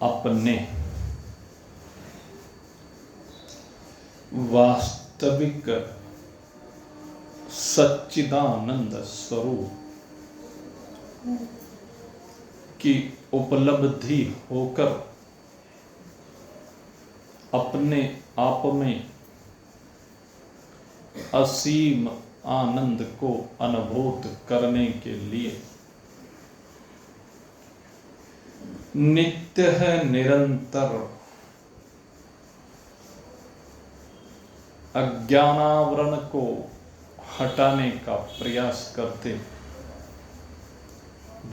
अपने वास्तविक सच्चिदानंद स्वरूप की उपलब्धि होकर अपने आप में असीम आनंद को अनुभूत करने के लिए नित्य है निरंतर अज्ञानावरण को हटाने का प्रयास करते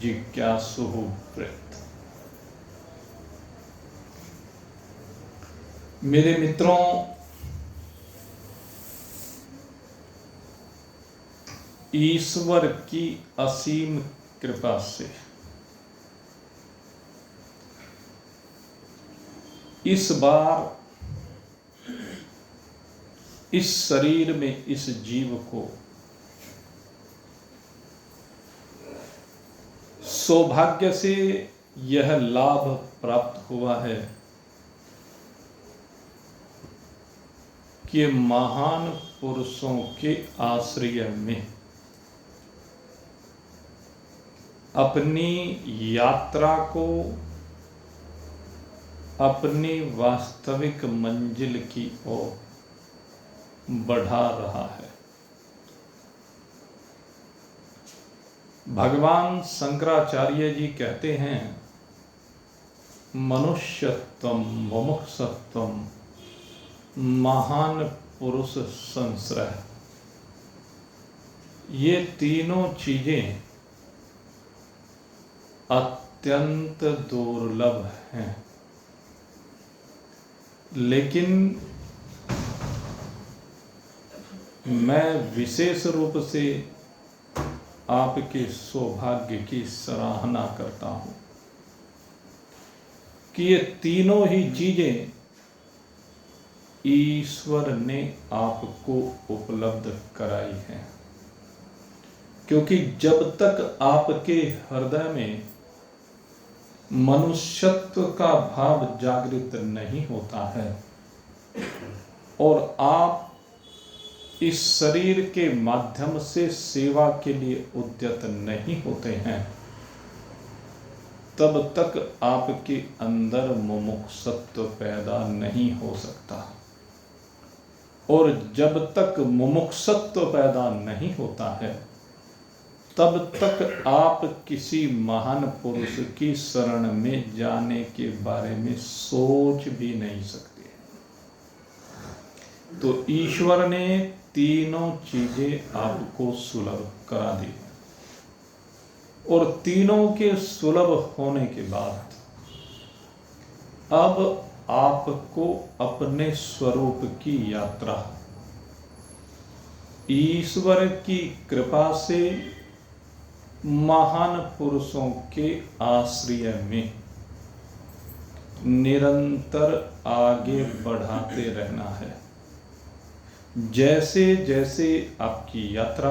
जिज्ञासु वृत्त। मेरे मित्रों, ईश्वर की असीम कृपा से इस बार इस शरीर में इस जीव को सौभाग्य से यह लाभ प्राप्त हुआ है कि महान पुरुषों के आश्रय में अपनी यात्रा को अपनी वास्तविक मंजिल की ओर बढ़ा रहा है। भगवान शंकराचार्य जी कहते हैं, मनुष्यत्वम मुमुक्षुत्वम महान पुरुष संश्रय। ये तीनों चीजें अत्यंत दुर्लभ हैं, लेकिन मैं विशेष रूप से आपके सौभाग्य की सराहना करता हूं कि ये तीनों ही चीजें ईश्वर ने आपको उपलब्ध कराई हैं, क्योंकि जब तक आपके हृदय में मनुष्यत्व का भाव जागृत नहीं होता है और आप इस शरीर के माध्यम से सेवा के लिए उद्यत नहीं होते हैं, तब तक आपके अंदर मुमुक्षुत्व पैदा नहीं हो सकता। और जब तक मुमुक्षुत्व पैदा नहीं होता है, तब तक आप किसी महान पुरुष की शरण में जाने के बारे में सोच भी नहीं सकते। तो ईश्वर ने तीनों चीजें आपको सुलभ करा दी, और तीनों के सुलभ होने के बाद अब आपको अपने स्वरूप की यात्रा ईश्वर की कृपा से महान पुरुषों के आश्रय में निरंतर आगे बढ़ाते रहना है। जैसे जैसे आपकी यात्रा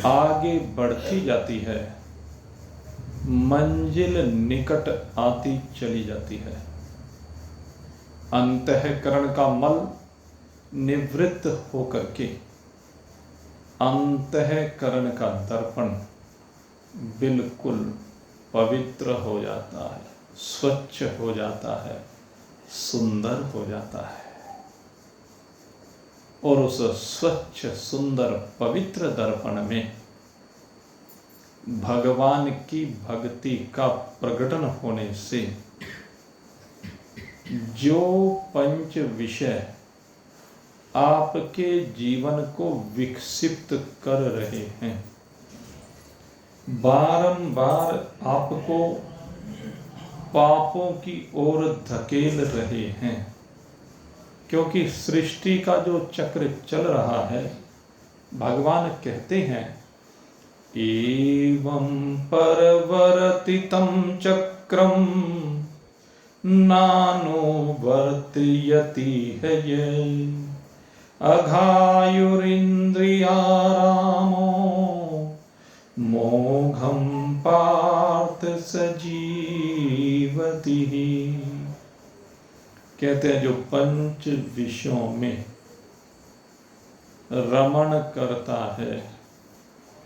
आगे बढ़ती जाती है, मंजिल निकट आती चली जाती है। अंतःकरण का मल निवृत्त होकर के अंतःकरण का दर्पण बिल्कुल पवित्र हो जाता है, स्वच्छ हो जाता है, सुंदर हो जाता है। और उस स्वच्छ सुंदर पवित्र दर्पण में भगवान की भक्ति का प्रकटन होने से जो पंच विषय आपके जीवन को विकसित कर रहे हैं, बारंबार आपको पापों की ओर धकेल रहे हैं, क्योंकि सृष्टि का जो चक्र चल रहा है, भगवान कहते हैं, एवं परवर्तितं चक्रम नानो वर्तयति है ये अघायुरिन्द्रियारामो मोघम पार्थ सजीवति। विरति ही। कहते हैं जो पंच विषयों में रमण करता है,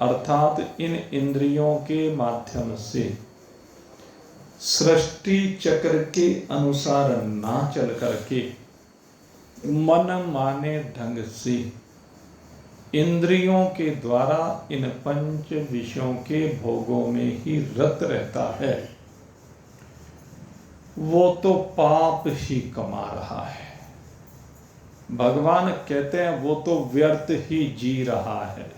अर्थात इन इंद्रियों के माध्यम से सृष्टि चक्र के अनुसार ना चल करके मन माने ढंग से इंद्रियों के द्वारा इन पंच विषयों के भोगों में ही रत रहता है, वो तो पाप ही कमा रहा है। भगवान कहते हैं वो तो व्यर्थ ही जी रहा है।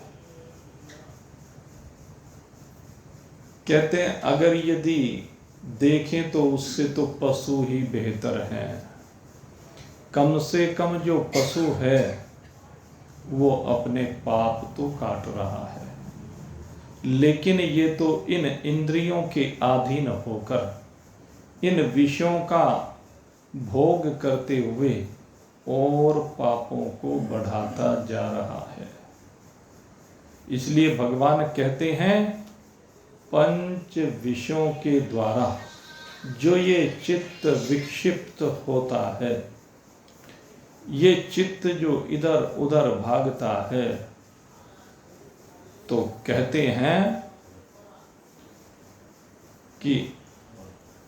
कहते हैं अगर यदि देखें तो उससे तो पशु ही बेहतर है। कम से कम जो पशु है वो अपने पाप तो काट रहा है, लेकिन ये तो इन इंद्रियों के अधीन होकर इन विषयों का भोग करते हुए और पापों को बढ़ाता जा रहा है। इसलिए भगवान कहते हैं पंच विषयों के द्वारा जो ये चित्त विक्षिप्त होता है, ये चित्त जो इधर उधर भागता है, तो कहते हैं कि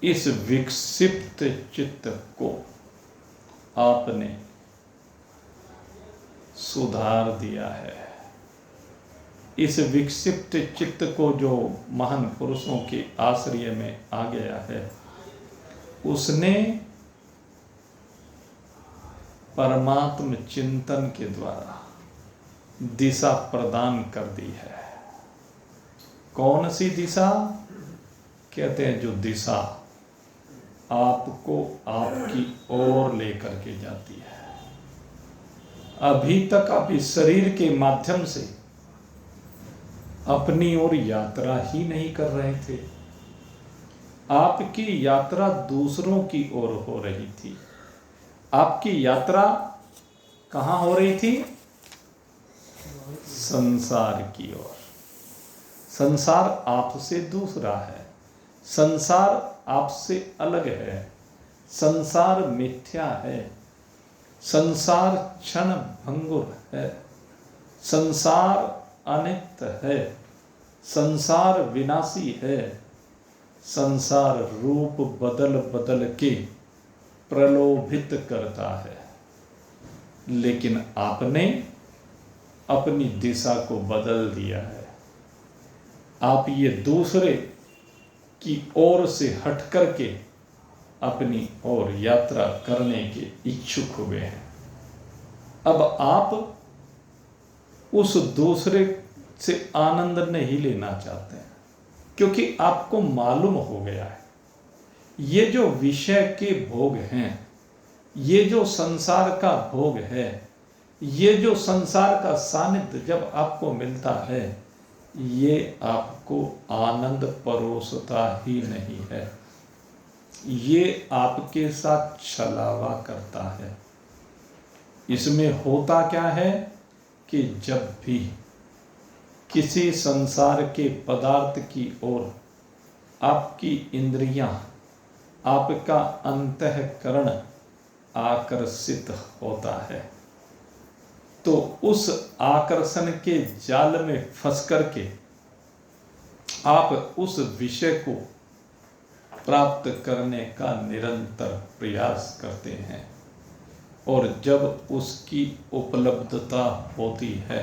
इस विक्षिप्त चित्त को आपने सुधार दिया है। इस विक्षिप्त चित्त को जो महान पुरुषों के आश्रय में आ गया है, उसने परमात्म चिंतन के द्वारा दिशा प्रदान कर दी है। कौन सी दिशा? कहते हैं जो दिशा आपको आपकी ओर लेकर के जाती है। अभी तक आप इस शरीर के माध्यम से अपनी ओर यात्रा ही नहीं कर रहे थे, आपकी यात्रा दूसरों की ओर हो रही थी। आपकी यात्रा कहाँ हो रही थी? संसार की ओर। संसार आपसे दूसरा है, संसार आपसे अलग है, संसार मिथ्या है, संसार क्षण भंगुर है, संसार अनित्य है, संसार विनाशी है, संसार रूप बदल बदल के प्रलोभित करता है। लेकिन आपने अपनी दिशा को बदल दिया है। आप ये दूसरे की ओर से हट करके अपनी ओर यात्रा करने के इच्छुक हुए हैं। अब आप उस दूसरे से आनंद नहीं लेना चाहते हैं, क्योंकि आपको मालूम हो गया है ये जो विषय के भोग हैं, ये जो संसार का भोग है, ये जो संसार का सानिध्य जब आपको मिलता है, ये आपको आनंद परोसता ही नहीं है, ये आपके साथ छलावा करता है। इसमें होता क्या है कि जब भी किसी संसार के पदार्थ की ओर आपकी इंद्रियां, आपका अंतःकरण आकर्षित होता है, तो उस आकर्षण के जाल में फंस करके आप उस विषय को प्राप्त करने का निरंतर प्रयास करते हैं। और जब उसकी उपलब्धता होती है,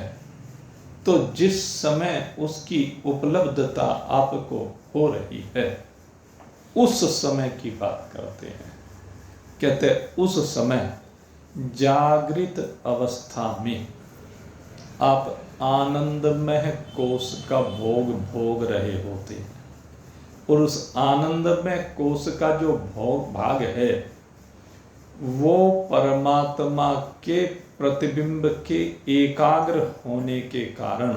तो जिस समय उसकी उपलब्धता आपको हो रही है, उस समय की बात करते हैं। कहते हैं उस समय जागृत अवस्था में आप आनंदमय कोष का भोग रहे होते हैं, और उस आनंदमय कोष का जो भाग है, वो परमात्मा के प्रतिबिंब के एकाग्र होने के कारण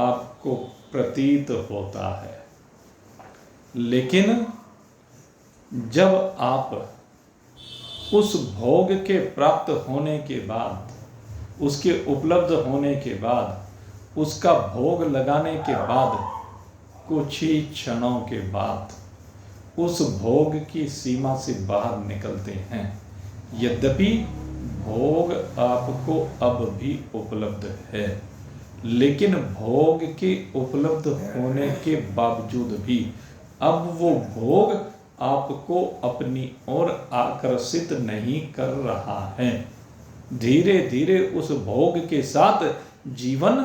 आपको प्रतीत होता है। लेकिन जब आप उस भोग के प्राप्त होने के बाद, उसके उपलब्ध होने के बाद, उसका भोग लगाने के बाद, कुछ ही क्षणों के बाद उस भोग की सीमा से बाहर निकलते हैं। यद्यपि भोग आपको अब भी उपलब्ध है, लेकिन भोग के उपलब्ध होने के बावजूद भी अब वो भोग आपको अपनी ओर आकर्षित नहीं कर रहा है। धीरे धीरे उस भोग के साथ जीवन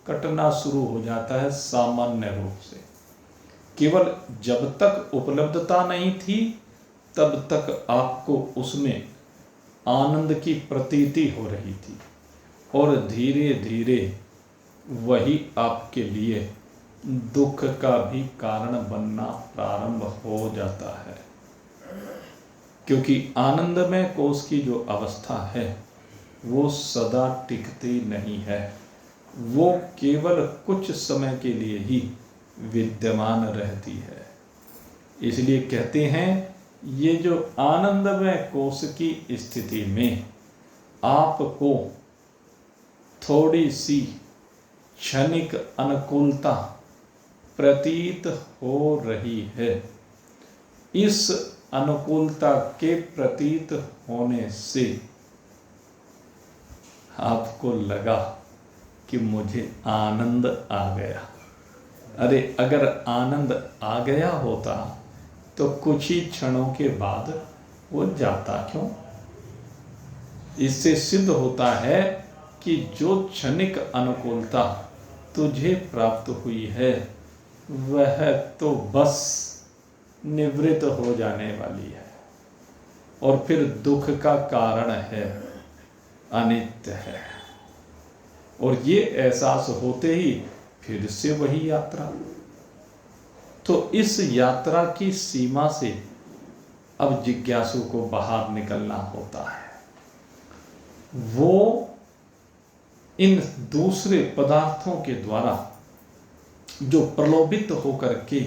कटना शुरू हो जाता है सामान्य रूप से। केवल जब तक उपलब्धता नहीं थी तब तक आपको उसमें आनंद की प्रतीति हो रही थी, और धीरे धीरे वही आपके लिए दुख का भी कारण बनना प्रारंभ हो जाता है। क्योंकि आनंदमय कोष की जो अवस्था है वो सदा टिकती नहीं है, वो केवल कुछ समय के लिए ही विद्यमान रहती है। इसलिए कहते हैं ये जो आनंदमय कोष की स्थिति में आपको थोड़ी सी क्षणिक अनुकूलता प्रतीत हो रही है, इस अनुकूलता के प्रतीत होने से आपको लगा कि मुझे आनंद आ गया। अरे अगर आनंद आ गया होता तो कुछ ही क्षणों के बाद वो जाता क्यों? इससे सिद्ध होता है कि जो क्षणिक अनुकूलता तुझे प्राप्त हुई है वह तो बस निवृत्त हो जाने वाली है, और फिर दुख का कारण है, अनित्य है। और ये एहसास होते ही फिर से वही यात्रा। तो इस यात्रा की सीमा से अब जिज्ञासु को बाहर निकलना होता है। वो इन दूसरे पदार्थों के द्वारा जो प्रलोभित होकर के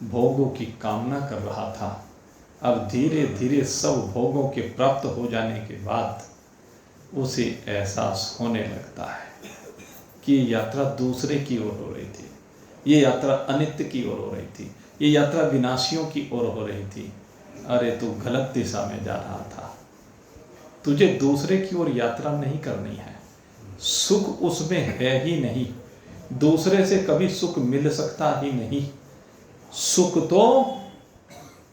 भोगों की कामना कर रहा था, अब धीरे धीरे सब भोगों के प्राप्त हो जाने के बाद उसे एहसास होने लगता है कि ये यात्रा दूसरे की ओर हो रही थी, ये यात्रा अनित्य की ओर हो रही थी, ये यात्रा विनाशियों की ओर हो रही थी। अरे तू गलत दिशा में जा रहा था, तुझे दूसरे की ओर यात्रा नहीं करनी है। सुख उसमें है ही नहीं, दूसरे से कभी सुख मिल सकता ही नहीं। सुख तो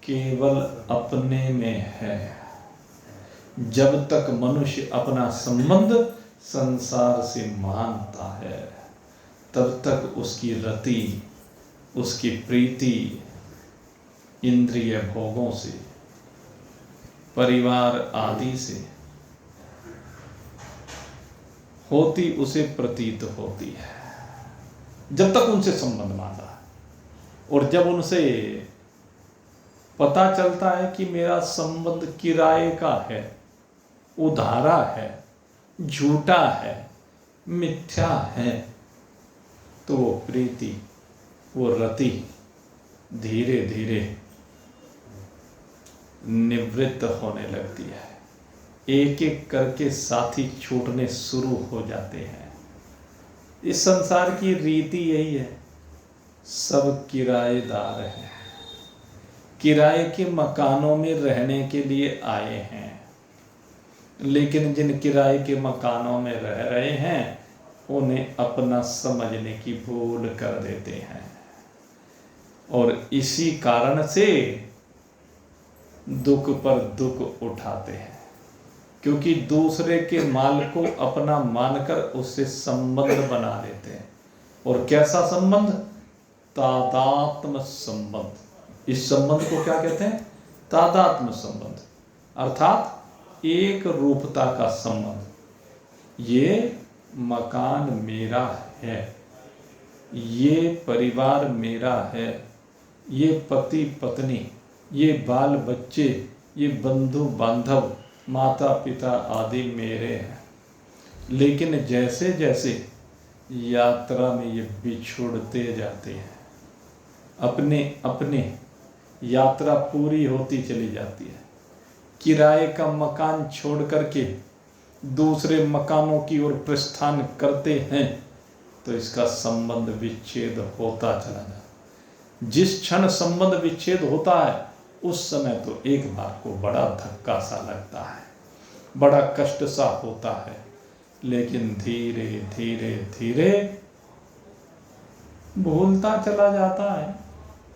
केवल अपने में है। जब तक मनुष्य अपना संबंध संसार से मानता है तब तक उसकी रति, उसकी प्रीति इंद्रिय भोगों से, परिवार आदि से होती उसे प्रतीत होती है, जब तक उनसे संबंध माना। और जब उनसे पता चलता है कि मेरा संबंध किराए का है, उधारा है, झूठा है, मिथ्या है, तो वो प्रीति, वो रति धीरे धीरे निवृत्त होने लगती है। एक एक करके साथी छूटने शुरू हो जाते हैं। इस संसार की रीति यही है, सब किराएदार हैं, किराए के मकानों में रहने के लिए आए हैं, लेकिन जिन किराए के मकानों में रह रहे हैं उन्हें अपना समझने की भूल कर देते हैं, और इसी कारण से दुख पर दुख उठाते हैं। क्योंकि दूसरे के माल को अपना मानकर उससे संबंध बना लेते हैं। और कैसा संबंध? तादात्म्य संबंध। इस संबंध को क्या कहते हैं? तादात्म्य संबंध, अर्थात एक रूपता का संबंध। ये मकान मेरा है, ये परिवार मेरा है, ये पति पत्नी, ये बाल बच्चे, ये बंधु बांधव, माता पिता आदि मेरे हैं। लेकिन जैसे जैसे यात्रा में ये बिछुड़ते जाते हैं, अपने अपने यात्रा पूरी होती चली जाती है, किराए का मकान छोड़ करके दूसरे मकानों की ओर प्रस्थान करते हैं, तो इसका संबंध विच्छेद होता चला जाता। जिस क्षण संबंध विच्छेद होता है उस समय तो एक बार को बड़ा धक्का सा लगता है, बड़ा कष्ट सा होता है, लेकिन धीरे धीरे धीरे भूलता चला जाता है।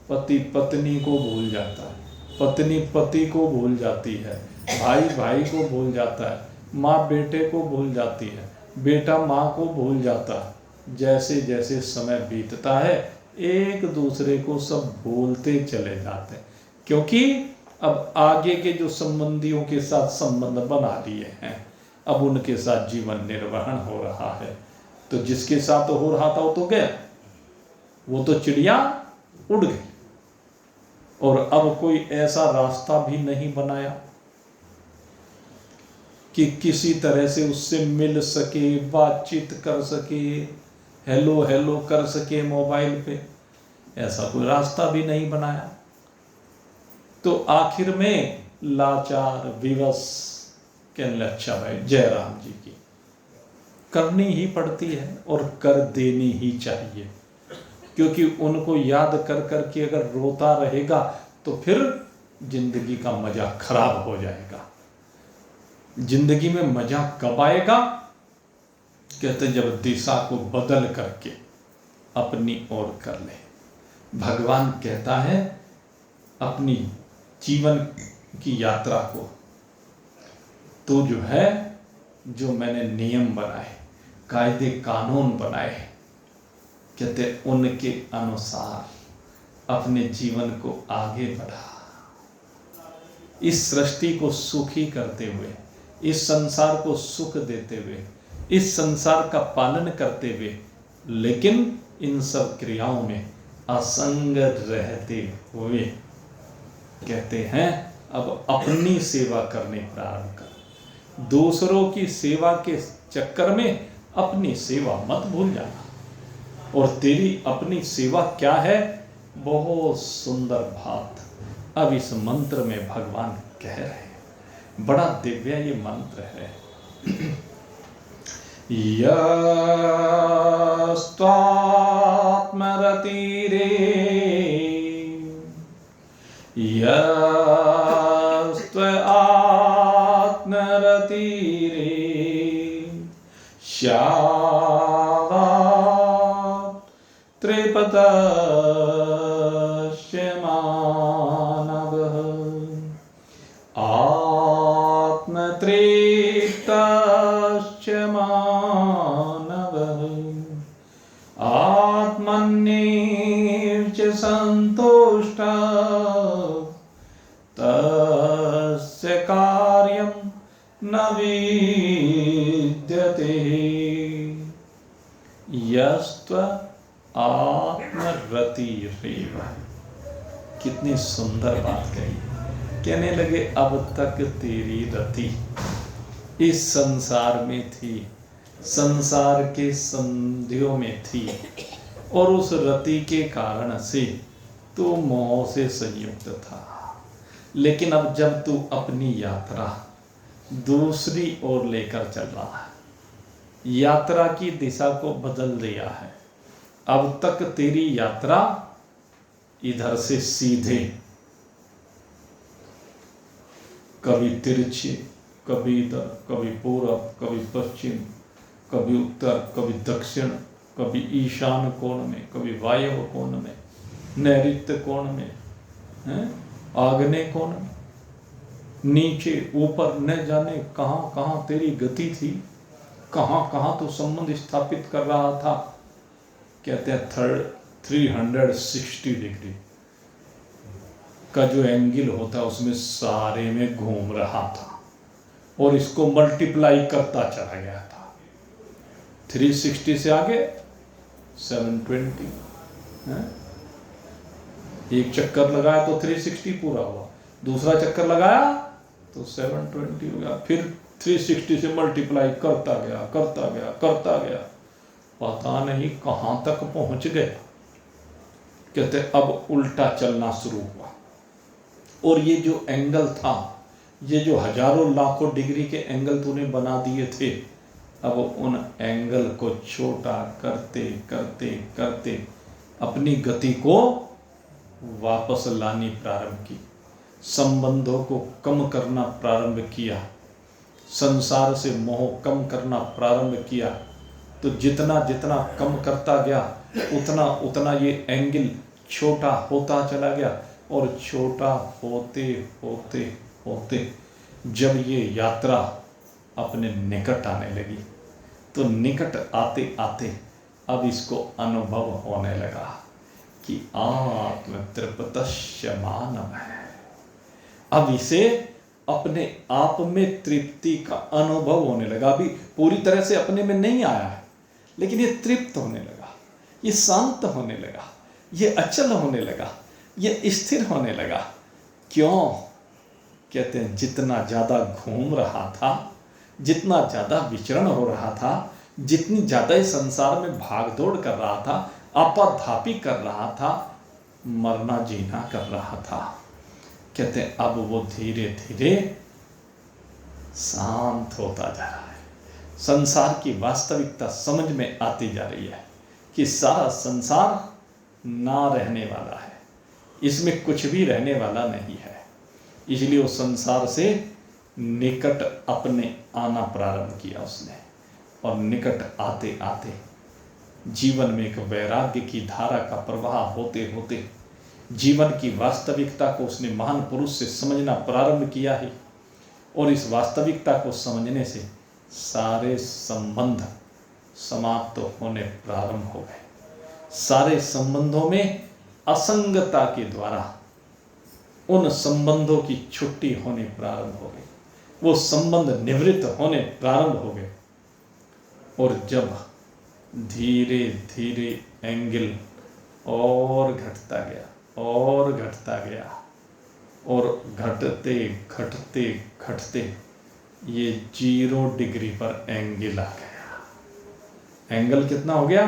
पति पत्नी को भूल जाता है, पत्नी पति को भूल जाती है, भाई भाई को भूल जाता है, माँ बेटे को भूल जाती है, बेटा माँ को भूल जाता है। जैसे जैसे समय बीतता है एक दूसरे को सब भूलते चले जाते हैं, क्योंकि अब आगे के जो संबंधियों के साथ संबंध बना लिए हैं, अब उनके साथ जीवन निर्वहन हो रहा है। तो जिसके साथ हो रहा था वो तो गया, वो तो चिड़िया उड़ गई, और अब कोई ऐसा रास्ता भी नहीं बनाया कि किसी तरह से उससे मिल सके, बातचीत कर सके, हेलो हेलो कर सके मोबाइल पे, ऐसा कोई रास्ता भी नहीं बनाया। तो आखिर में लाचार विवश कहने अच्छा भाई जयराम जी की करनी ही पड़ती है और कर देनी ही चाहिए, क्योंकि उनको याद कर कर के अगर रोता रहेगा तो फिर जिंदगी का मजा खराब हो जाएगा। जिंदगी में मजा कब आएगा? कहते जब दिशा को बदल करके अपनी ओर कर ले। भगवान कहता है अपनी जीवन की यात्रा को तो जो है, जो मैंने नियम बनाए, कायदे कानून बनाए, कहते उनके अनुसार अपने जीवन को आगे बढ़ा। इस सृष्टि को सुखी करते हुए, इस संसार को सुख देते हुए, इस संसार का पालन करते हुए, लेकिन इन सब क्रियाओं में असंग रहते हुए कहते हैं अब अपनी सेवा करने प्रारंभ कर। दूसरों की सेवा के चक्कर में अपनी सेवा मत भूल जाना। और तेरी अपनी सेवा क्या है? बहुत सुंदर बात अब इस मंत्र में भगवान कह रहे हैं। बड़ा दिव्य ये मंत्र है। यस्त्वात्मरतिरे यस्त्व आत्मरतिरे श्यावा त्रिपतस्य मानवः आत्मतृप्तस्य मानवः आत्मन्येव च सन्तुष्टः तस्य कार्यं न विद्यते। यस्त्व आत्मरतिरेव। कितनी सुंदर बात कही। कहने लगे अब तक तेरी रति इस संसार में थी, संसार के संधियों में थी, और उस रति के कारण से तू मोह से संयुक्त था। लेकिन अब जब तू अपनी यात्रा दूसरी ओर लेकर चल रहा है, यात्रा की दिशा को बदल दिया है। अब तक तेरी यात्रा इधर से सीधे, कभी तिरछे, कभी इधर, कभी पूर्व, कभी पश्चिम, कभी उत्तर, कभी दक्षिण, कभी ईशान कोण में, कभी वायव्य कोण में, नैऋत्य कोण में, आग्नेय कोण में, नीचे ऊपर, न जाने कहां कहां तेरी गति थी, कहां कहां तो संबंध स्थापित कर रहा था। कहते हैं 360 डिग्री का जो एंगल होता है उसमें सारे में घूम रहा था, और इसको मल्टीप्लाई करता चला गया था। 360 से आगे 720, एक चक्कर लगाया तो 360 पूरा हुआ, दूसरा चक्कर लगाया तो 720 हो गया, फिर 360 से मल्टीप्लाई करता गया करता गया करता गया, पता नहीं कहां तक पहुंच गया। कहते अब उल्टा चलना शुरू हुआ, और ये जो एंगल था, ये जो हजारों लाखों डिग्री के एंगल तूने बना दिए थे, अब उन एंगल को छोटा करते करते करते अपनी गति को वापस लानी प्रारंभ की, संबंधों को कम करना प्रारंभ किया, संसार से मोह कम करना प्रारंभ किया, तो जितना जितना कम करता गया उतना उतना ये एंगल छोटा होता चला गया, और छोटा होते होते होते जब ये यात्रा अपने निकट आने लगी, तो निकट आते आते अब इसको अनुभव होने लगा कि आत्म तृप्तस्य मानव है। अब इसे अपने आप में तृप्ति का अनुभव होने लगा। अभी पूरी तरह से अपने में नहीं आया है, लेकिन ये तृप्त होने लगा, ये शांत होने लगा, ये अचल होने लगा, ये स्थिर होने लगा। क्यों? कहते हैं जितना ज़्यादा घूम रहा था, जितना ज़्यादा विचरण हो रहा था, जितनी ज़्यादा इस संसार में भागदौड़ कर रहा था, आपाधापी कर रहा था, मरना जीना कर रहा था, कहते हैं अब वो धीरे धीरे शांत होता जा रहा है। संसार की वास्तविकता समझ में आती जा रही है कि सारा संसार ना रहने वाला है, इसमें कुछ भी रहने वाला नहीं है। इसलिए उस संसार से निकट अपने आना प्रारंभ किया उसने, और निकट आते आते जीवन में एक वैराग्य की धारा का प्रवाह होते होते जीवन की वास्तविकता को उसने महान पुरुष से समझना प्रारंभ किया है। और इस वास्तविकता को समझने से सारे संबंध समाप्त होने प्रारंभ हो गए। सारे संबंधों में असंगता के द्वारा उन संबंधों की छुट्टी होनी प्रारंभ हो गई, वो संबंध निवृत्त होने प्रारंभ हो गए। और जब धीरे धीरे एंगल और घटता गया और घटता गया, और घटते घटते घटते ये 0 डिग्री पर एंगल आ गया। एंगल कितना हो गया?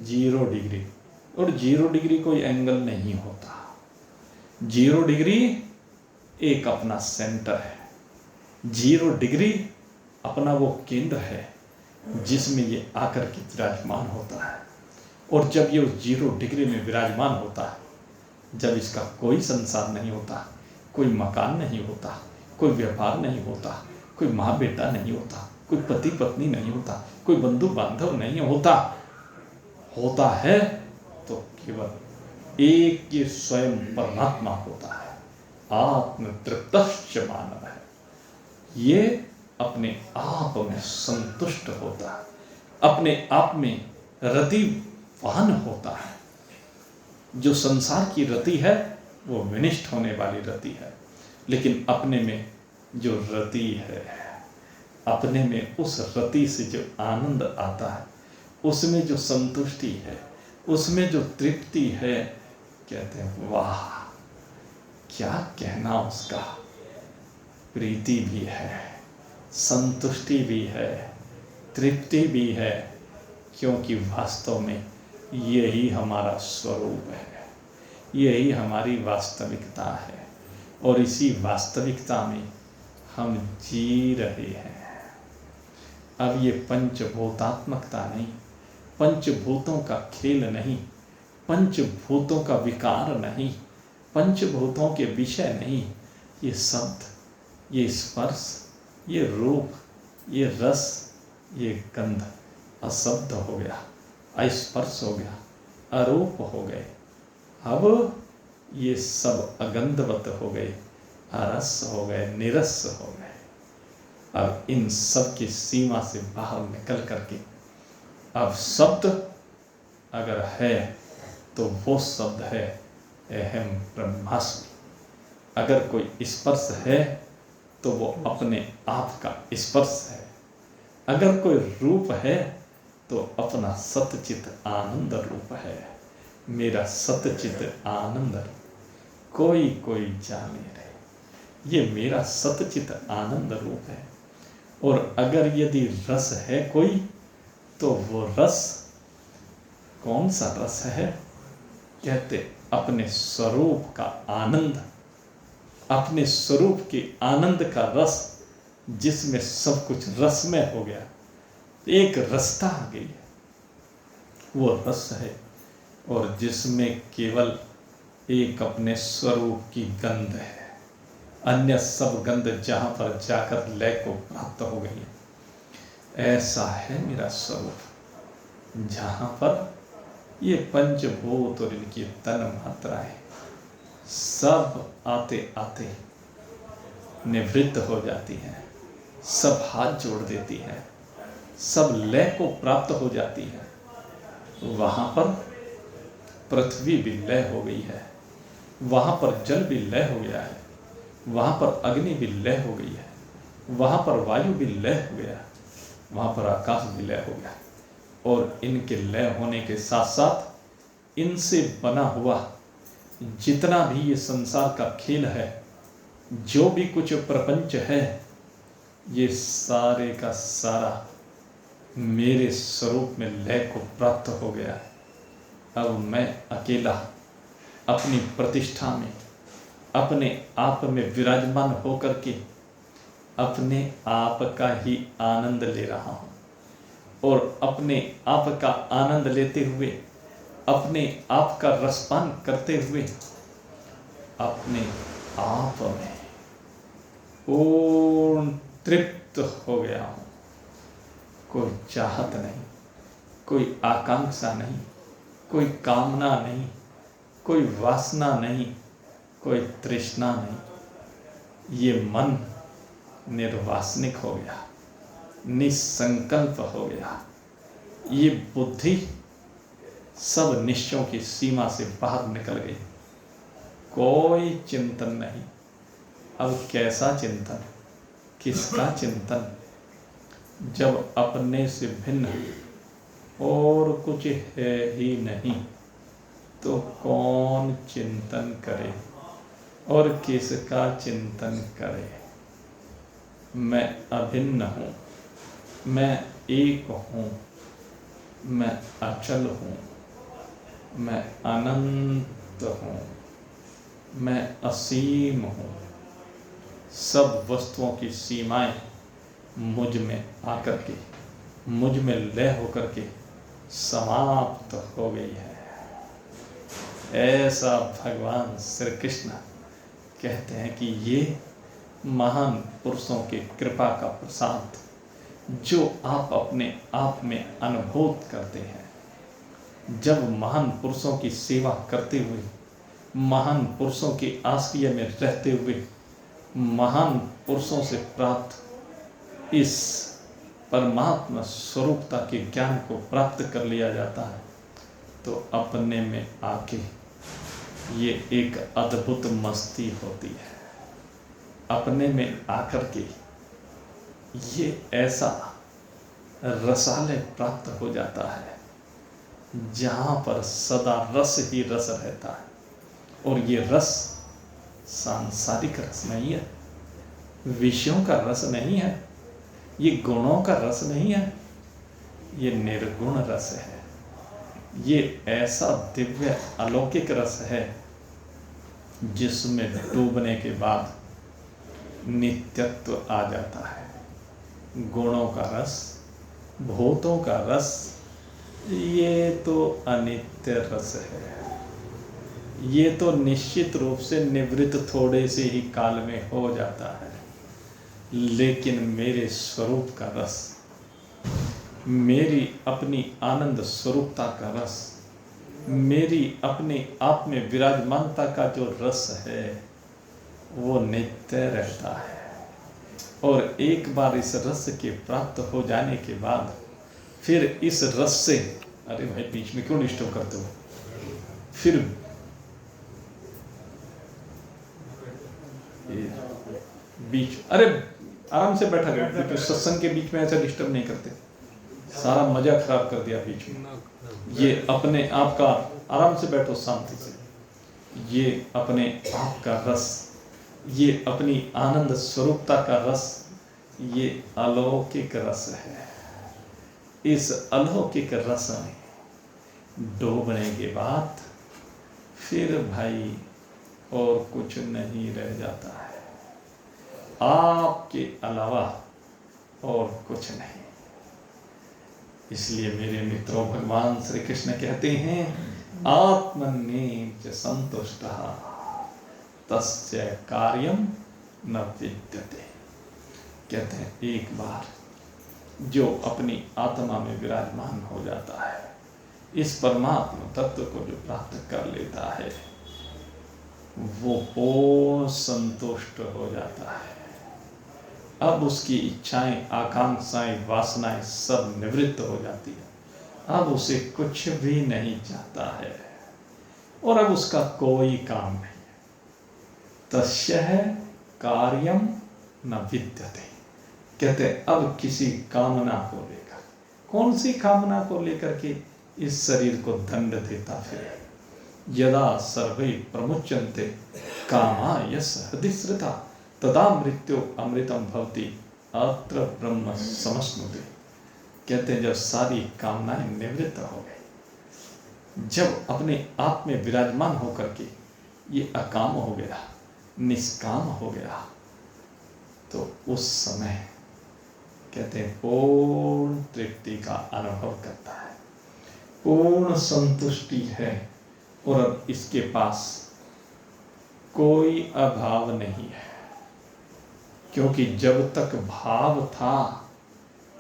0 डिग्री। और 0 डिग्री कोई एंगल नहीं होता। 0 डिग्री एक अपना सेंटर है। 0 डिग्री अपना वो केंद्र है जिसमें ये आकर के विराजमान होता है। और जब ये 0 डिग्री में विराजमान होता है, जब इसका कोई संसार नहीं होता, कोई मकान नहीं होता, कोई व्यापार नहीं होता, कोई माँ बेटा नहीं होता, कोई पति पत्नी नहीं होता, कोई बंधु बांधव नहीं होता, होता है तो केवल एक ये स्वयं परमात्मा होता है। आत्म तृप्तश्च मानव है, ये अपने आप में संतुष्ट होता है, अपने आप में रतिवान होता है। जो संसार की रति है वो विनिष्ट होने वाली रति है, लेकिन अपने में जो रति है, अपने में उस रति से जो आनंद आता है, उसमें जो संतुष्टि है, उसमें जो तृप्ति है, कहते हैं वाह, क्या कहना उसका। प्रीति भी है, संतुष्टि भी है, तृप्ति भी है, क्योंकि वास्तव में यही हमारा स्वरूप है, यही हमारी वास्तविकता है। और इसी वास्तविकता में हम जी रहे हैं। अब ये पंचभूतात्मकता नहीं, पंचभूतों का खेल नहीं, पंचभूतों का विकार नहीं, पंचभूतों के विषय नहीं। ये शब्द, ये स्पर्श, ये रूप, ये रस, ये गंध अशब्द हो गया, अस्पर्श हो गया, अरूप हो गए। अब ये सब अगंधवत हो गए, अरस हो गए, निरस हो गए। अब इन सब की सीमा से बाहर निकल करके अब शब्द अगर है तो वो शब्द है अहम ब्रह्मास्मि। अगर कोई स्पर्श है तो वो अपने आप का स्पर्श है। अगर कोई रूप है तो अपना सतचित आनंद रूप है, मेरा सतचित आनंद रूप। कोई कोई जाने रहे, ये मेरा सतचित आनंद रूप है। और अगर यदि रस है कोई, तो वो रस कौन सा रस है? कहते अपने स्वरूप का आनंद, अपने स्वरूप के आनंद का रस, जिसमें सब कुछ रसमय हो गया, एक रसता आ गई है, वो रस है। और जिसमें केवल एक अपने स्वरूप की गंध है। अन्य सब गंध जहाँ पर जाकर लय को प्राप्त हो गई है। ऐसा है मेरा स्वरूप जहाँ पर ये पंचभूत और इनकी तन मात्राएं सब आते आते निवृत्त हो जाती हैं, सब हाथ जोड़ देती हैं, सब लय को प्राप्त हो जाती हैं। वहाँ पर पृथ्वी भी लय हो गई है, वहाँ पर जल भी लय हो गया है, वहाँ पर अग्नि भी लय हो गई है, वहाँ पर वायु भी लय हो गया, वहाँ पर आकाश भी लय हो गया। और इनके लय होने के साथ साथ इनसे बना हुआ जितना भी ये संसार का खेल है, जो भी कुछ प्रपंच है, ये सारे का सारा मेरे स्वरूप में लय को प्राप्त हो गया है। अब मैं अकेला अपनी प्रतिष्ठा में अपने आप में विराजमान होकर के अपने आप का ही आनंद ले रहा हूँ, और अपने आप का आनंद लेते हुए अपने आप का रसपान करते हुए अपने आप में पूर्ण तृप्त हो गया हूँ। कोई चाहत नहीं, कोई आकांक्षा नहीं, कोई कामना नहीं, कोई वासना नहीं, कोई तृष्णा नहीं। ये मन निर्वासनिक हो गया, निसंकल्प हो गया। ये बुद्धि सब निश्चयों की सीमा से बाहर निकल गई। कोई चिंतन नहीं। अब कैसा चिंतन, किसका चिंतन, जब अपने से भिन्न और कुछ है ही नहीं, तो कौन चिंतन करे और किसका चिंतन करे। मैं अभिन्न हूँ, मैं एक हूँ, मैं अचल हूँ, मैं अनंत हूँ, मैं असीम हूँ। सब वस्तुओं की सीमाएं मुझ में आकर के, मुझ में लय होकर के समाप्त हो गई है। ऐसा भगवान श्री कृष्ण कहते हैं कि ये महान पुरुषों के कृपा का प्रसाद जो आप अपने आप में अनुभूत करते हैं। जब महान पुरुषों की सेवा करते हुए, महान पुरुषों के आश्रय में रहते हुए, महान पुरुषों से प्राप्त इस परमात्मा स्वरूपता के ज्ञान को प्राप्त कर लिया जाता है, तो अपने में आके ये एक अद्भुत मस्ती होती है। अपने में आकर के ये ऐसा रसालय प्राप्त हो जाता है जहाँ पर सदा रस ही रस रहता है। और ये रस सांसारिक रस नहीं है, विषयों का रस नहीं है, ये गुणों का रस नहीं है, ये निर्गुण रस है। ये ऐसा दिव्य अलौकिक रस है जिसमें डूबने के बाद नित्यत्व आ जाता है। गुणों का रस, भूतों का रस, ये तो अनित्य रस है। ये तो निश्चित रूप से निवृत्त थोड़े से ही काल में हो जाता है। लेकिन मेरे स्वरूप का रस, मेरी अपनी आनंद स्वरूपता का रस, मेरी अपने आप में विराजमानता का जो रस है वो नित्य रहता है। और एक बार इस रस के प्राप्त हो जाने के बाद फिर इस रस से, अरे भाई बीच में क्यों डिस्टर्ब करते हो, फिर बीच, अरे आराम से बैठा करो, सत्संग के बीच में ऐसा डिस्टर्ब नहीं करते, सारा मजा खराब कर दिया बीच में। ये अपने आप का, आराम से बैठो शांति से। ये अपने आप का रस, ये अपनी आनंद स्वरूपता का रस, ये अलौकिक रस है। इस अलौकिक रस में डूबने के बाद फिर भाई और कुछ नहीं रह जाता है, आपके अलावा और कुछ नहीं। इसलिए मेरे मित्रों, भगवान श्री कृष्ण कहते हैं आत्मन्येव संतुष्टः तस्य कार्यम न विद्यते। कहते हैं एक बार जो अपनी आत्मा में विराजमान हो जाता है, इस परमात्मा तत्व को जो प्राप्त कर लेता है, वो पूर्ण संतुष्ट हो जाता है। अब उसकी इच्छाएं, आकांक्षाएं, वासनाएं सब निवृत्त हो जाती है। अब उसे कुछ भी नहीं चाहता है और अब उसका कोई काम नहीं है। तस्यः कार्यम न विद्यते। कहते अब किसी कामना को लेकर, कौन सी कामना को लेकर के इस शरीर को दंड देता फिरे। यदा सर्वे प्रमुच्यन्ते कामा यस्य हृदि स्थिता तदा मृत्यु अमृतम भवति अत्र ब्रह्म समश्नुते। कहते हैं जब सारी कामनाएं निवृत्त हो गई, जब अपने आप में विराजमान होकर के ये अकाम हो गया, निष्काम हो गया, तो उस समय कहते हैं पूर्ण तृप्ति का अनुभव करता है, पूर्ण संतुष्टि है और अब इसके पास कोई अभाव नहीं है। क्योंकि जब तक भाव था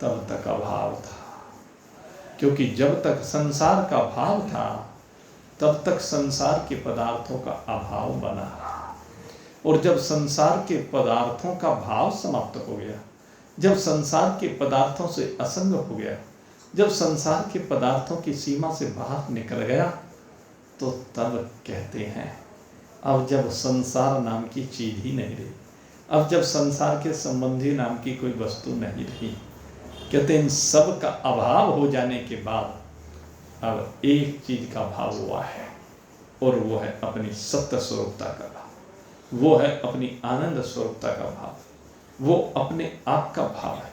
तब तक अभाव था, क्योंकि जब तक संसार का भाव था तब तक संसार के पदार्थों का अभाव बना रहा, और जब संसार के पदार्थों का भाव समाप्त हो गया, जब संसार के पदार्थों से असंग हो गया, जब संसार के पदार्थों की सीमा से बाहर निकल गया, तो तब कहते हैं अब जब संसार नाम की चीज ही नहीं रही, अब जब संसार के संबंधी नाम की कोई वस्तु नहीं रही, कहते इन सब का अभाव हो जाने के बाद अब एक चीज का भाव हुआ है, और वो है अपनी सत्य स्वरूपता का भाव, वो है अपनी आनंद स्वरूपता का भाव, वो अपने आप का भाव है,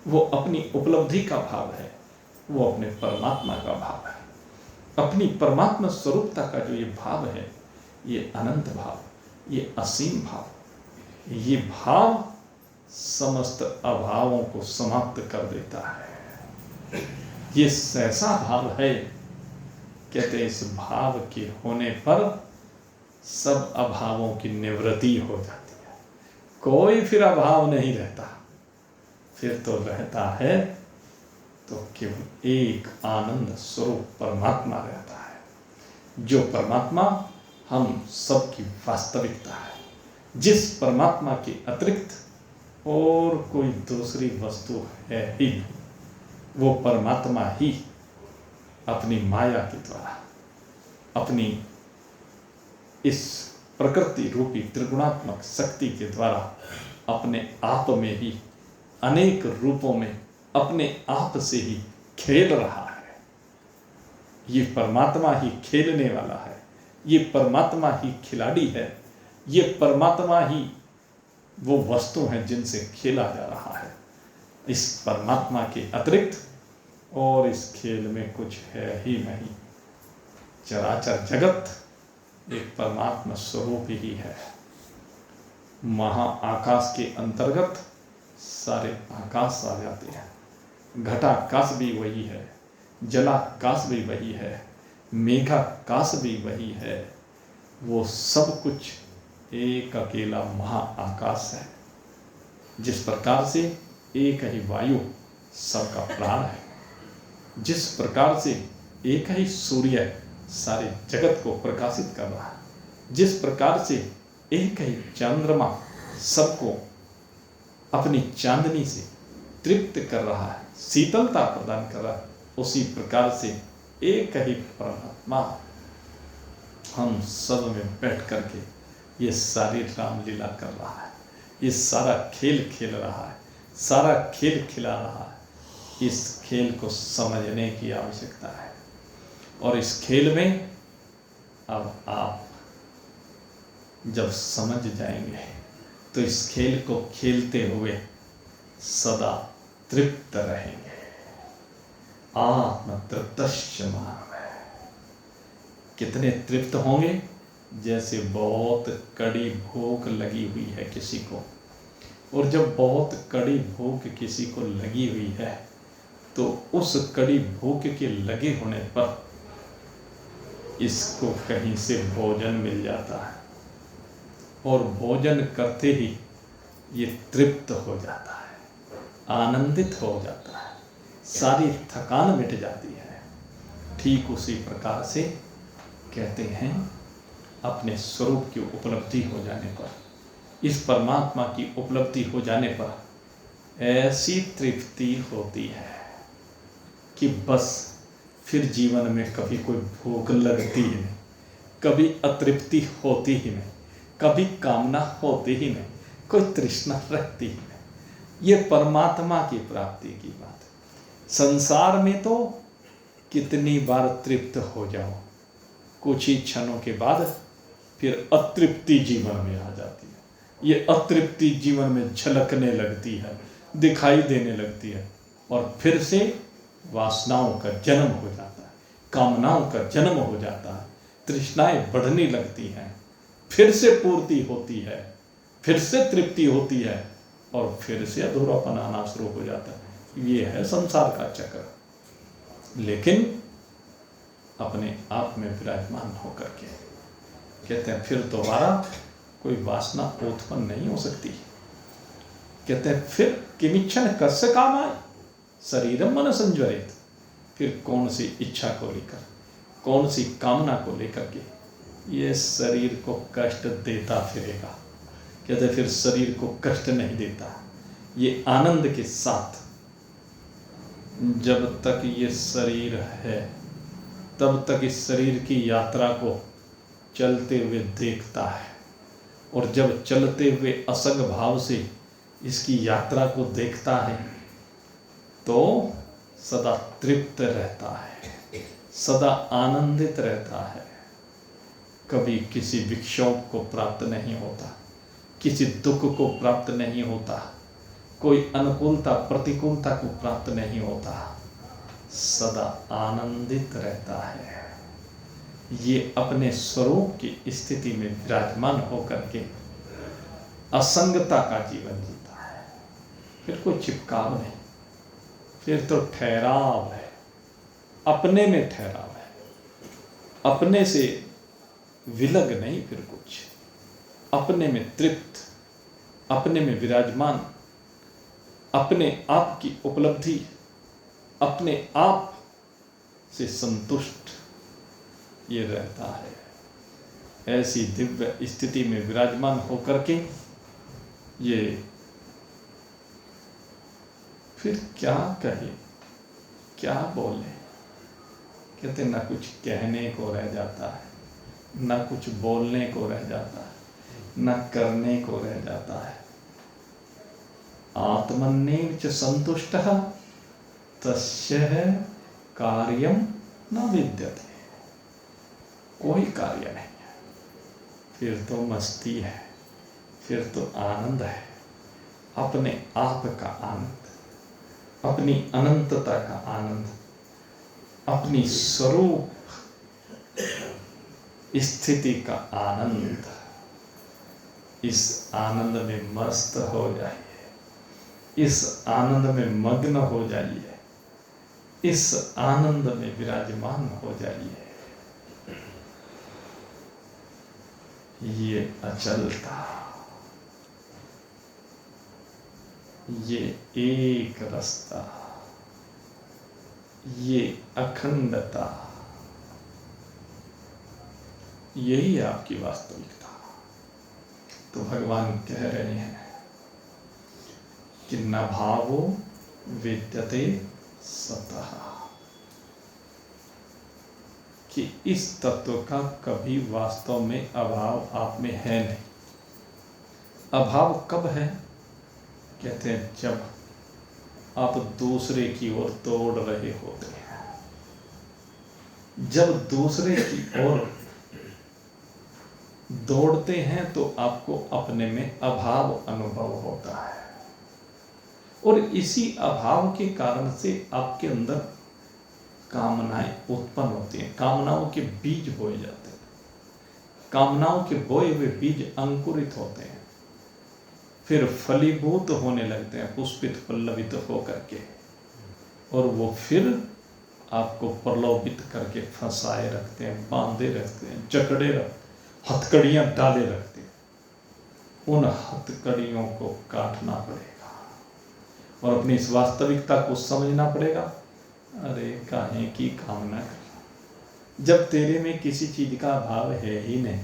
वो अपनी उपलब्धि का भाव है, वो अपने परमात्मा का भाव है। अपनी परमात्मा स्वरूपता का जो ये भाव है, ये अनंत भाव, ये असीम भाव, ये भाव समस्त अभावों को समाप्त कर देता है। ये ऐसा भाव है, कहते इस भाव के होने पर सब अभावों की निवृत्ति हो जाती है, कोई फिर अभाव नहीं रहता। फिर तो रहता है तो केवल एक आनंद स्वरूप परमात्मा रहता है, जो परमात्मा हम सबकी वास्तविकता है, जिस परमात्मा के अतिरिक्त और कोई दूसरी वस्तु है ही नहीं। वो परमात्मा ही अपनी माया के द्वारा, अपनी इस प्रकृति रूपी त्रिगुणात्मक शक्ति के द्वारा अपने आप में ही अनेक रूपों में अपने आप से ही खेल रहा है। ये परमात्मा ही खेलने वाला है, ये परमात्मा ही खिलाड़ी है, ये परमात्मा ही वो वस्तु हैं जिनसे खेला जा रहा है। इस परमात्मा के अतिरिक्त और इस खेल में कुछ है ही नहीं। चराचर जगत एक परमात्मा स्वरूप ही है। महाआकाश के अंतर्गत सारे आकाश आ जाते हैं, घटाकाश भी वही है, जलाकाश भी वही है, मेघाकाश भी वही है। वो सब कुछ एक अकेला महाआकाश है। जिस प्रकार से एक ही वायु सबका प्राण है, जिस प्रकार से एक ही सूर्य सारे जगत को प्रकाशित कर रहा है, जिस प्रकार से एक ही चंद्रमा सबको अपनी चांदनी से तृप्त कर रहा है, शीतलता प्रदान कर रहा है, उसी प्रकार से एक ही परमात्मा हम सब में बैठ करके ये सारी रामलीला कर रहा है, ये सारा खेल खेल रहा है, सारा खेल खिला रहा है। इस खेल को समझने की आवश्यकता है, और इस खेल में अब आप जब समझ जाएंगे तो इस खेल को खेलते हुए सदा तृप्त रहेंगे। आत्म तृप्तश्च मानव। कितने तृप्त होंगे? जैसे बहुत कड़ी भूख लगी हुई है किसी को, और जब बहुत कड़ी भूख किसी को लगी हुई है तो उस कड़ी भूख के लगे होने पर इसको कहीं से भोजन मिल जाता है और भोजन करते ही ये तृप्त हो जाता है, आनंदित हो जाता है, सारी थकान मिट जाती है। ठीक उसी प्रकार से कहते हैं अपने स्वरूप की उपलब्धि हो जाने पर, इस परमात्मा की उपलब्धि हो जाने पर ऐसी तृप्ति होती है कि बस फिर जीवन में कभी कोई भूख लगती ही नहीं, कभी अतृप्ति होती ही नहीं, कभी कामना होती ही नहीं, कोई तृष्णा रहती ही नहीं। ये परमात्मा की प्राप्ति की बात है। संसार में तो कितनी बार तृप्त हो जाओ, कुछ ही क्षणों के बाद फिर अतृप्ति जीवन में आ जाती है। ये अतृप्ति जीवन में झलकने लगती है, दिखाई देने लगती है और फिर से वासनाओं का जन्म हो जाता है, कामनाओं का जन्म हो जाता है, तृष्णाएं बढ़ने लगती हैं, फिर से पूर्ति होती है, फिर से तृप्ति होती है और फिर से अधूरापन आना शुरू हो जाता है। ये है संसार का चक्र। लेकिन अपने आप में विराजमान होकर के कहते हैं फिर दोबारा कोई वासना उत्पन्न नहीं हो सकती। कहते हैं फिर किमिच्छन कस्य कामाय शरीरम मन संज्वरित, फिर कौन सी इच्छा को लेकर, कौन सी कामना को लेकर के ये शरीर को कष्ट देता फिरेगा। कहते फिर शरीर को कष्ट नहीं देता, ये आनंद के साथ जब तक ये शरीर है तब तक इस शरीर की यात्रा को चलते हुए देखता है और जब चलते हुए असंग भाव से इसकी यात्रा को देखता है तो सदा तृप्त रहता है, सदा आनंदित रहता है, कभी किसी विक्षोभ को प्राप्त नहीं होता, किसी दुख को प्राप्त नहीं होता, कोई अनुकूलता प्रतिकूलता को प्राप्त नहीं होता, सदा आनंदित रहता है। ये अपने स्वरूप की स्थिति में विराजमान होकर के असंगता का जीवन जीता है। फिर कोई चिपकाव नहीं, फिर तो ठहराव है, अपने में ठहराव है, अपने से विलग नहीं, फिर कुछ अपने में तृप्त, अपने में विराजमान, अपने आप की उपलब्धि, अपने आप से संतुष्ट ये रहता है। ऐसी दिव्य स्थिति में विराजमान होकर के ये फिर क्या कहे, क्या बोले। कहते ना कुछ कहने को रह जाता है, ना कुछ बोलने को रह जाता है, ना करने को रह जाता है। आत्मन्नेव च संतुष्टः तस्य कार्यम न विद्यते। कोई कार्य नहीं है, फिर तो मस्ती है, फिर तो आनंद है, अपने आप का आनंद, अपनी अनंतता का आनंद, अपनी स्वरूप स्थिति का आनंद। इस आनंद में मस्त हो जाइए, इस आनंद में मग्न हो जाइए, इस आनंद में विराजमान हो जाइए। ये अचलता, ये एक रास्ता, ये अखंडता, यही है आपकी वास्तविकता। तो भगवान कह रहे हैं कि न भावो विद्यते सतः, कि इस तत्व का कभी वास्तव में अभाव आप में है नहीं। अभाव कब है? कहते हैं जब आप दूसरे की ओर दौड़ रहे होते हैं, जब दूसरे की ओर दौड़ते हैं तो आपको अपने में अभाव अनुभव होता है और इसी अभाव के कारण से आपके अंदर कामनाएं उत्पन्न होती हैं, कामनाओं के बीज बोए जाते हैं, कामनाओं के बोए हुए बीज अंकुरित होते हैं, फिर फलीभूत होने लगते हैं, पुष्पित पल्लवित होकर के, और वो फिर आपको प्रलोभित करके फंसाए रखते हैं, बांधे रखते हैं, जकड़े रखते, हथकड़ियां डाले रखते हैं। उन हथकड़ियों को काटना पड़ेगा और अपनी इस वास्तविकता को समझना पड़ेगा। अरे काहे की कामना कर, जब तेरे में किसी चीज का भाव है ही नहीं,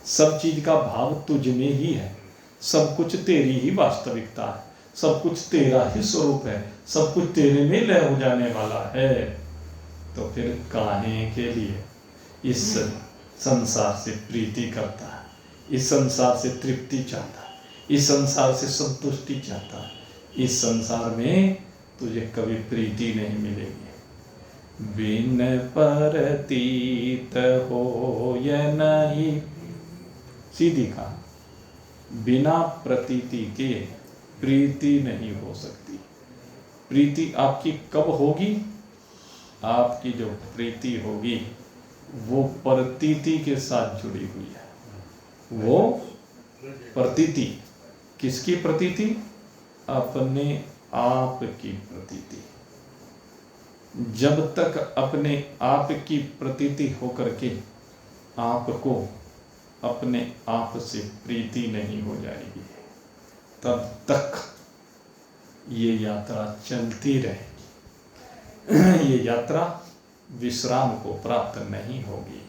सब चीज का भाव तुझ में ही है, सब कुछ तेरी ही वास्तविकता है, सब कुछ तेरा ही स्वरूप है, सब कुछ तेरे में लय हो जाने वाला है, तो फिर काहे के लिए इस संसार से प्रीति करता है, इस संसार से तृप्ति चाहता है, इस संसार से संतुष्टि चाहता है। इस संसार में तुझे कभी प्रीति नहीं मिलेगी। बिन परतीत हो या नहीं, सीधी कहा, बिना प्रतीति के प्रीति नहीं हो सकती। प्रीति आपकी कब होगी? आपकी जो प्रीति होगी वो प्रतीति के साथ जुड़ी हुई है। वो प्रतीति किसकी प्रतीति? अपने आप की प्रतीति। जब तक अपने आप की प्रतीति होकर के आपको अपने आप से प्रीति नहीं हो जाएगी, तब तक ये यात्रा चलती रहेगी। ये यात्रा विश्राम को प्राप्त नहीं होगी।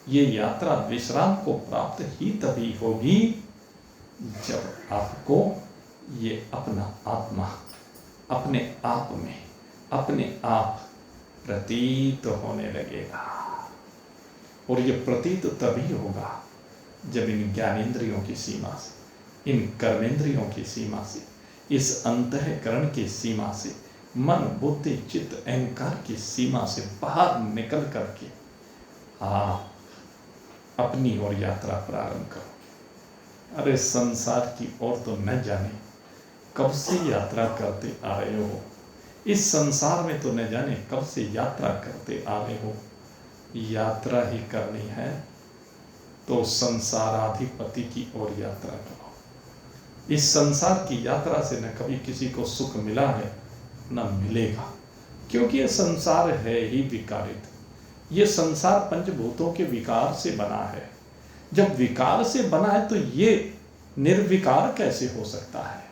ये यात्रा विश्राम को प्राप्त ही तभी होगी जब आपको ये अपना आत्मा अपने आप में अपने आप प्रतीत होने लगेगा। और ये प्रतीत तभी होगा जब इन ज्ञानेंद्रियों की सीमा से, इन कर्मेंद्रियों की सीमा से, इस अंतःकरण की सीमा से, मन बुद्धि चित्त अहंकार की सीमा से बाहर निकल करके आप अपनी ओर यात्रा प्रारंभ करो। अरे संसार की ओर तो न जाने कब से यात्रा करते आ रहे हो, इस संसार में तो न जाने कब से यात्रा करते आ रहे हो। यात्रा ही करनी है तो संसाराधिपति की ओर यात्रा करो। इस संसार की यात्रा से न कभी किसी को सुख मिला है न मिलेगा, क्योंकि ये संसार है ही विकारित। ये संसार पंचभूतों के विकार से बना है। जब विकार से बना है तो ये निर्विकार कैसे हो सकता है?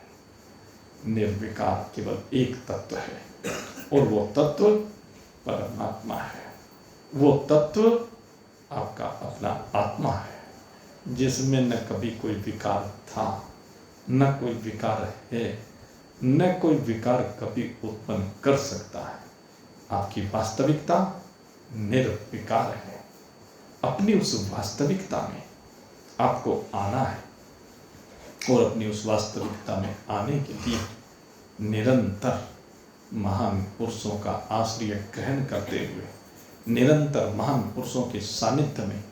निर्विकार केवल एक तत्व है और वो तत्व परमात्मा है। वो तत्व आपका अपना आत्मा है, जिसमें न कभी कोई विकार था, न कोई विकार है, न कोई विकार कभी उत्पन्न कर सकता है। आपकी वास्तविकता निर्विकार है। अपनी उस वास्तविकता में आपको आना है और अपनी उस वास्तविकता में आने के लिए निरंतर महान पुरुषों का आश्रय ग्रहण करते हुए, निरंतर महान पुरुषों के सानिध्य में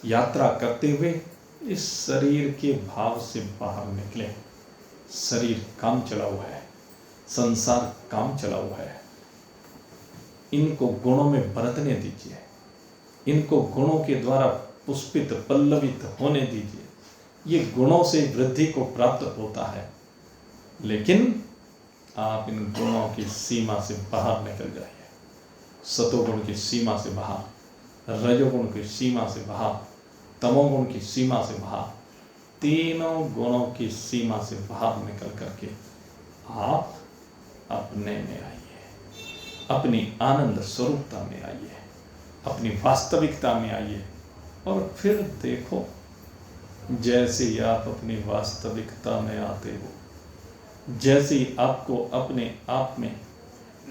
यात्रा करते हुए इस शरीर के भाव से बाहर निकले। शरीर काम चलाऊ है, संसार काम चलाऊ है। इनको गुणों में बरतने दीजिए, इनको गुणों के द्वारा पुष्पित पल्लवित होने दीजिए। ये गुणों से वृद्धि को प्राप्त होता है, लेकिन आप इन गुणों की सीमा से बाहर निकल जाइए। सतोगुण की सीमा से बाहर, रजोगुण की सीमा से बाहर, तमोगुण की सीमा से बाहर, तीनों गुणों की सीमा से बाहर निकल करके आप अपने में आइए, अपनी आनंद स्वरूपता में आइए, अपनी वास्तविकता में आइए। और फिर देखो, जैसे ही आप अपनी वास्तविकता में आते हो, जैसे ही आपको अपने आप में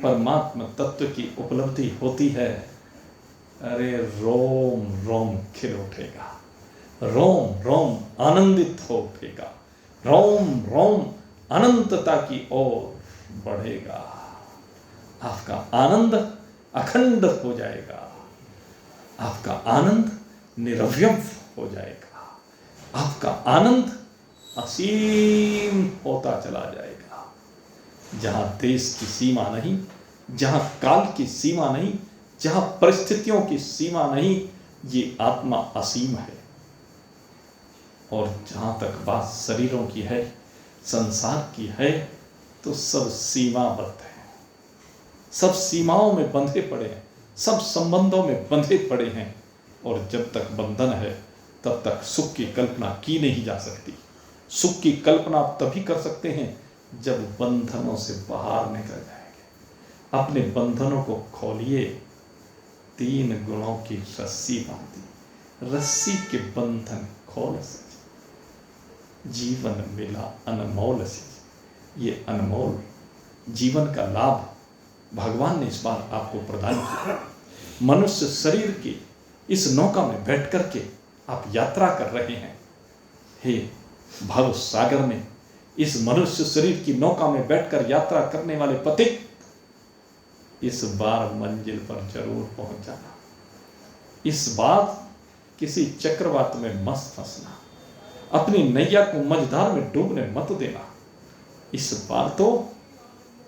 परमात्मा तत्व की उपलब्धि होती है, अरे रोम रोम खिल उठेगा, रोम रोम आनंदित हो उठेगा, रोम रोम अनंतता की ओर बढ़ेगा। आपका आनंद अखंड हो जाएगा, आपका आनंद निरवयव हो जाएगा, आपका आनंद असीम होता चला जाएगा। जहां देश की सीमा नहीं, जहां काल की सीमा नहीं, जहां परिस्थितियों की सीमा नहीं, ये आत्मा असीम है। और जहां तक बात शरीरों की है, संसार की है, तो सब सीमाबद्ध है। सब सीमाओं में बंधे पड़े हैं, सब संबंधों में बंधे पड़े हैं, और जब तक बंधन है तब तक सुख की कल्पना की नहीं जा सकती। सुख की कल्पना आप तभी कर सकते हैं जब बंधनों से बाहर निकल जाएंगे। अपने बंधनों को खोलिए। 3 गुणों की रस्सी बांधी, रस्सी के बंधन खोल से जीवन मिला अनमोल से। ये अनमोल जीवन का लाभ भगवान ने इस बार आपको प्रदान किया। मनुष्य शरीर की इस नौका में बैठ करके आप यात्रा कर रहे हैं। हे भव सागर में इस मनुष्य शरीर की नौका में बैठकर यात्रा करने वाले पथिक, इस बार मंजिल पर जरूर पहुंच जाना। इस बार किसी चक्रवात में मत फंसना, अपनी नैया को मझधार में डूबने मत देना। इस बार तो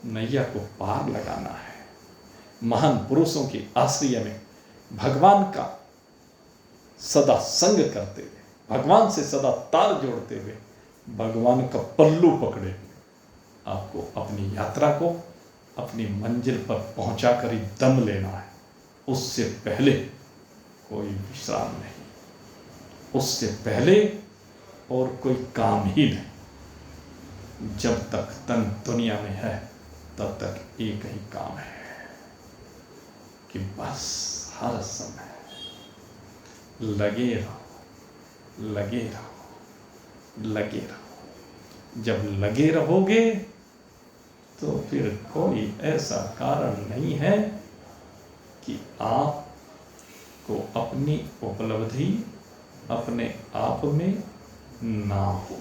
नैया को पार लगाना है। महान पुरुषों की आश्रय में भगवान का सदा संग करते हुए, भगवान से सदा तार जोड़ते हुए, भगवान का पल्लू पकड़े हुए आपको अपनी यात्रा को अपनी मंजिल पर पहुंचा कर ही दम लेना है। उससे पहले कोई विश्राम नहीं, उससे पहले और कोई काम ही नहीं। जब तक तन दुनिया में है तब तक एक ही काम है कि बस हर समय लगे रहो, लगे रहो, लगे रहो। जब लगे रहोगे तो फिर कोई ऐसा कारण नहीं है कि आपको अपनी उपलब्धि अपने आप में ना हो,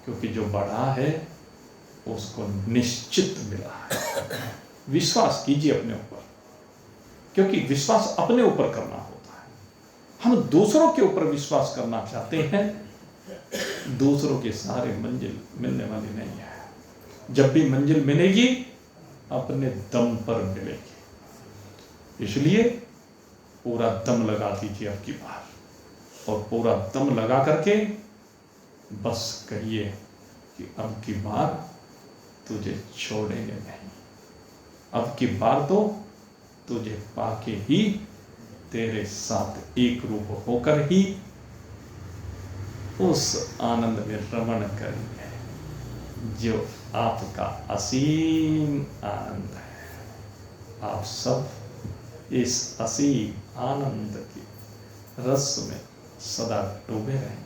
क्योंकि जो बढ़ा है उसको निश्चित मिला है। विश्वास कीजिए अपने ऊपर, क्योंकि विश्वास अपने ऊपर करना होता है। हम दूसरों के ऊपर विश्वास करना चाहते हैं, दूसरों के सहारे मंजिल मिलने वाली नहीं है। जब भी मंजिल मिलेगी अपने दम पर मिलेगी। इसलिए पूरा दम लगा दीजिए अब की बार, और पूरा दम लगा करके बस कहिए कि अब की बार तुझे छोड़ेंगे नहीं। अब की बार तो तुझे पाके ही तेरे साथ एक रूप होकर ही उस आनंद में रमण करेंगे जो आपका असीम आनंद है। आप सब इस असीम आनंद की रस में सदा डूबे रहें।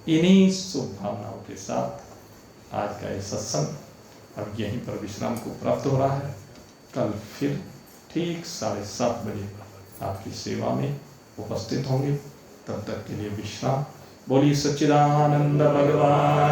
इन्हीं शुभ भावनाओं के साथ आज का ये सत्संग अब यहीं पर विश्राम को प्राप्त हो रहा है। कल फिर ठीक 7:30 बजे आपकी सेवा में उपस्थित होंगे। तब तक के लिए विश्राम। बोलिए सच्चिदानंद भगवान